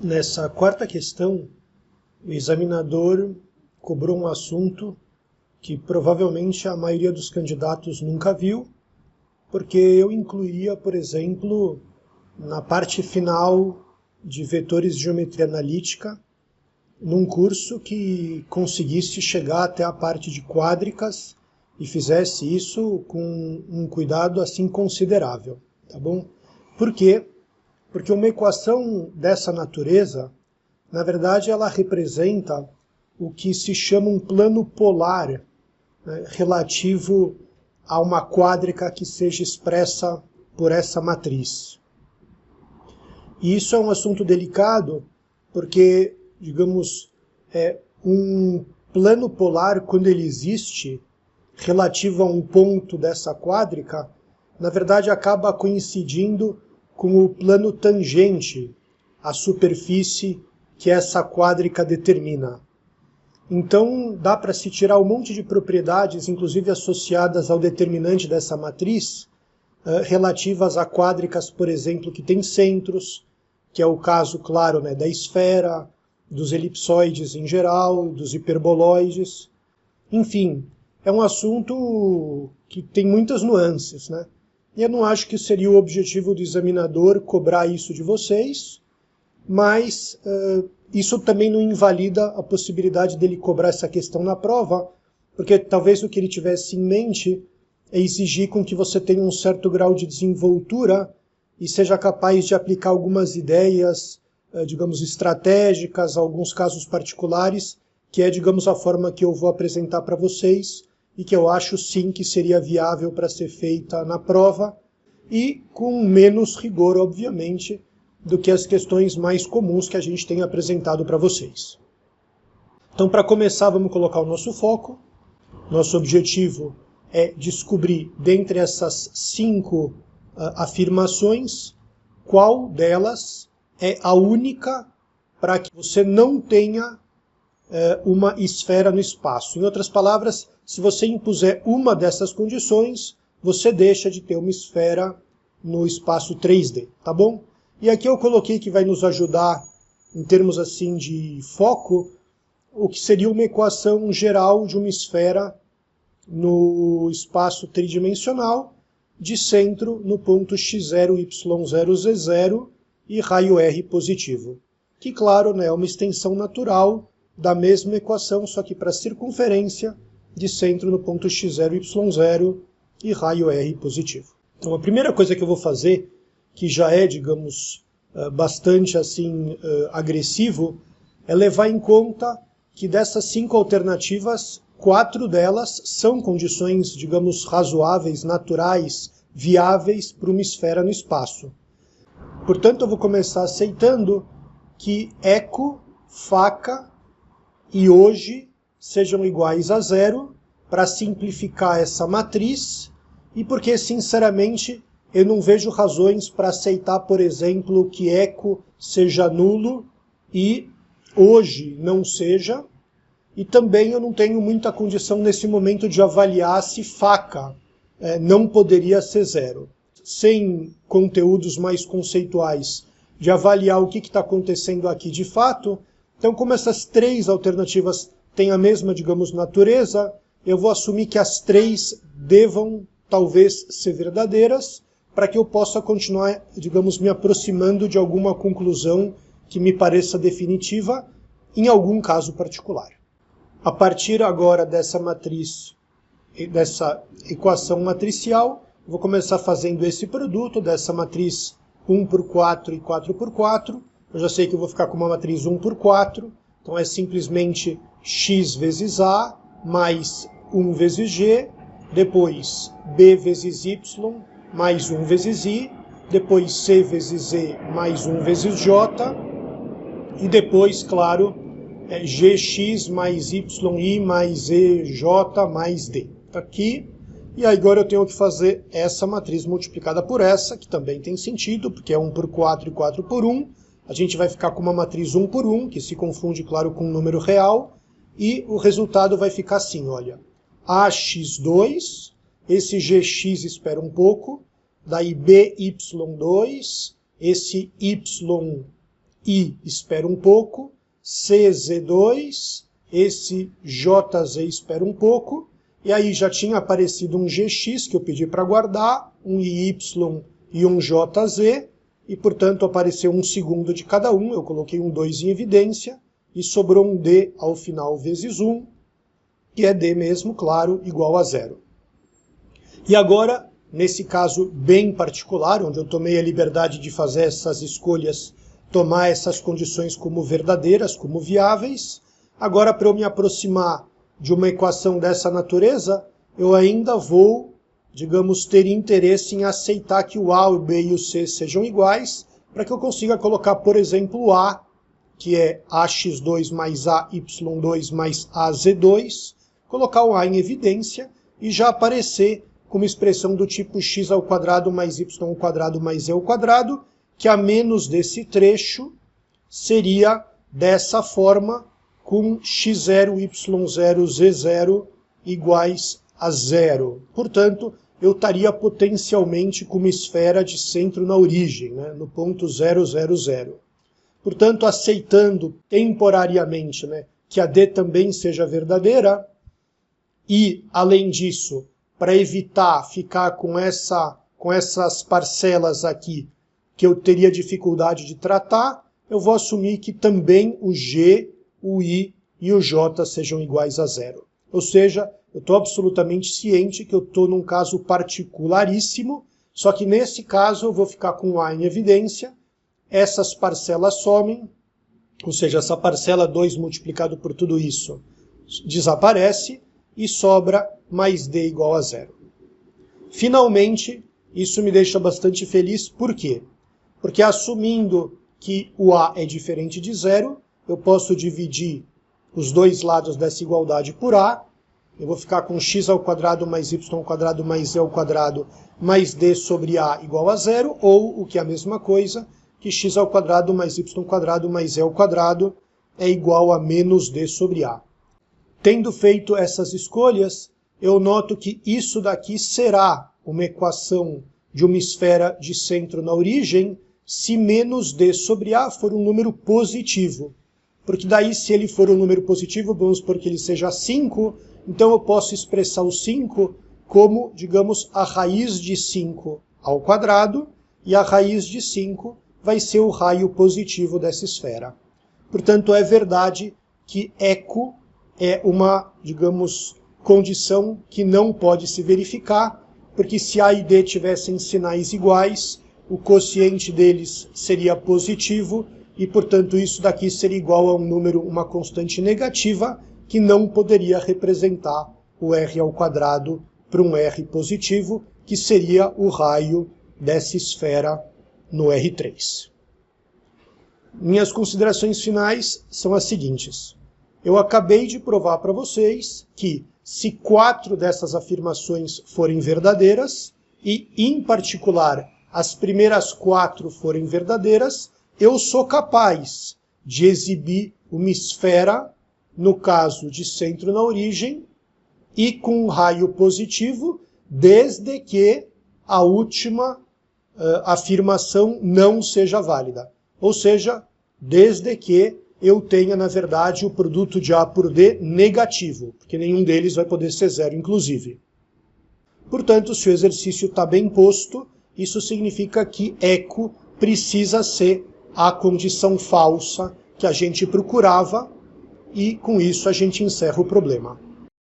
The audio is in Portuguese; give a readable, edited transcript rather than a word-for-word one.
Nessa quarta questão, o examinador cobrou um assunto que provavelmente a maioria dos candidatos nunca viu, porque eu incluía, por exemplo, na parte final de vetores de geometria analítica, num curso que conseguisse chegar até a parte de quádricas e fizesse isso com um cuidado assim considerável, tá bom? Por quê? Porque uma equação dessa natureza, na verdade, ela representa o que se chama um plano polar, né, relativo a uma quádrica que seja expressa por essa matriz. E isso é um assunto delicado, porque, digamos, um plano polar, quando ele existe, relativo a um ponto dessa quádrica, na verdade acaba coincidindo com o plano tangente à superfície que essa quádrica determina. Então dá para se tirar um monte de propriedades, inclusive associadas ao determinante dessa matriz, relativas a quádricas, por exemplo, que têm centros, que é o caso, claro, né, da esfera, dos elipsoides em geral, dos hiperboloides. Enfim, é um assunto que tem muitas nuances, né? E eu não acho que seria o objetivo do examinador cobrar isso de vocês, mas isso também não invalida a possibilidade dele cobrar essa questão na prova, porque talvez o que ele tivesse em mente é exigir com que você tenha um certo grau de desenvoltura e seja capaz de aplicar algumas ideias, digamos, estratégicas a alguns casos particulares, que é, digamos, a forma que eu vou apresentar para vocês e que eu acho sim que seria viável para ser feita na prova e com menos rigor, obviamente, do que as questões mais comuns que a gente tem apresentado para vocês. Então, para começar, vamos colocar o nosso foco. Nosso objetivo é descobrir, dentre essas 5 afirmações, qual delas é a única para que você não tenha uma esfera no espaço. Em outras palavras, se você impuser uma dessas condições, você deixa de ter uma esfera no espaço 3D, tá bom? E aqui eu coloquei que vai nos ajudar, em termos assim de foco, o que seria uma equação geral de uma esfera no espaço tridimensional, de centro no ponto x0, y0, z0 e raio R positivo. Que, claro, né, é uma extensão natural da mesma equação, só que para circunferência, de centro no ponto x0, y0 e raio R positivo. Então a primeira coisa que eu vou fazer, que já é, digamos, bastante assim agressivo, é levar em conta que dessas 5 alternativas, 4 delas são condições, digamos, razoáveis, naturais, viáveis para uma esfera no espaço. Portanto, eu vou começar aceitando que eco, faca e hoje sejam iguais a 0 para simplificar essa matriz e porque, sinceramente, eu não vejo razões para aceitar, por exemplo, que eco seja nulo e hoje não seja. E também eu não tenho muita condição nesse momento de avaliar se faca não poderia ser 0. Sem conteúdos mais conceituais de avaliar o que está acontecendo aqui de fato. Então, como essas 3 alternativas têm a mesma, digamos, natureza, eu vou assumir que as 3 devam, talvez, ser verdadeiras, para que eu possa continuar, digamos, me aproximando de alguma conclusão que me pareça definitiva em algum caso particular. A partir agora dessa matriz, dessa equação matricial, vou começar fazendo esse produto dessa matriz 1 por 4 e 4 por 4. Eu já sei que eu vou ficar com uma matriz 1 por 4, então é simplesmente x vezes A mais 1 vezes G, depois B vezes Y mais 1 vezes I, depois C vezes Z mais 1 vezes J, e depois, claro, Gx mais Yi mais EJ mais D. Tá aqui. E agora eu tenho que fazer essa matriz multiplicada por essa, que também tem sentido, porque é 1 por 4 e 4 por 1. A gente vai ficar com uma matriz 1 por 1, que se confunde, claro, com um número real. E o resultado vai ficar assim, olha. AX2, esse GX espera um pouco, daí BY2, esse I espera um pouco, CZ2, esse JZ espera um pouco, e aí já tinha aparecido um GX que eu pedi para guardar, um IY e um JZ, e portanto apareceu um segundo de cada um, eu coloquei um 2 em evidência, e sobrou um D ao final vezes 1, que é D mesmo, claro, igual a 0. E agora, nesse caso bem particular, onde eu tomei a liberdade de fazer essas escolhas, tomar essas condições como verdadeiras, como viáveis, agora para eu me aproximar de uma equação dessa natureza, eu ainda vou, digamos, ter interesse em aceitar que o A, o B e o C sejam iguais, para que eu consiga colocar, por exemplo, o A, que é AX2 mais AY2 mais AZ2, colocar o A em evidência e já aparecer com uma expressão do tipo x² mais y² mais z², que a menos desse trecho seria dessa forma, com x0, y0, z0 iguais a 0. Portanto, eu estaria potencialmente com uma esfera de centro na origem, né, no ponto 0, 0, 0. Portanto, aceitando temporariamente, né, que a D também seja verdadeira, e, além disso, para evitar ficar com essas parcelas aqui que eu teria dificuldade de tratar, eu vou assumir que também o G, o I e o J sejam iguais a 0. Ou seja, eu estou absolutamente ciente que eu estou num caso particularíssimo, só que nesse caso eu vou ficar com o A em evidência, essas parcelas somem, ou seja, essa parcela 2 multiplicado por tudo isso desaparece e sobra mais D igual a 0. Finalmente, isso me deixa bastante feliz, por quê? Porque assumindo que o A é diferente de 0, eu posso dividir os dois lados dessa igualdade por A, eu vou ficar com x² mais y² mais z² mais D sobre A igual a 0, ou, o que é a mesma coisa, que x² mais y² mais z² é igual a menos D sobre A. Tendo feito essas escolhas, eu noto que isso daqui será uma equação de uma esfera de centro na origem se menos D sobre A for um número positivo. Porque daí, se ele for um número positivo, vamos supor que ele seja 5, então eu posso expressar o 5 como, digamos, a raiz de 5 ao quadrado, e a raiz de 5 vai ser o raio positivo dessa esfera. Portanto, é verdade que eco é uma, digamos, condição que não pode se verificar, porque se A e D tivessem sinais iguais, o quociente deles seria positivo, e, portanto, isso daqui seria igual a um número, uma constante negativa, que não poderia representar o R² para um R positivo, que seria o raio dessa esfera no R3. Minhas considerações finais são as seguintes. Eu acabei de provar para vocês que, se 4 dessas afirmações forem verdadeiras, e, em particular, as primeiras 4 forem verdadeiras, eu sou capaz de exibir uma esfera, no caso de centro na origem, e com um raio positivo, desde que a última afirmação não seja válida. Ou seja, desde que eu tenha, na verdade, o produto de A por D negativo, porque nenhum deles vai poder ser 0, inclusive. Portanto, se o exercício está bem posto, isso significa que eco precisa ser a condição falsa que a gente procurava, e com isso a gente encerra o problema.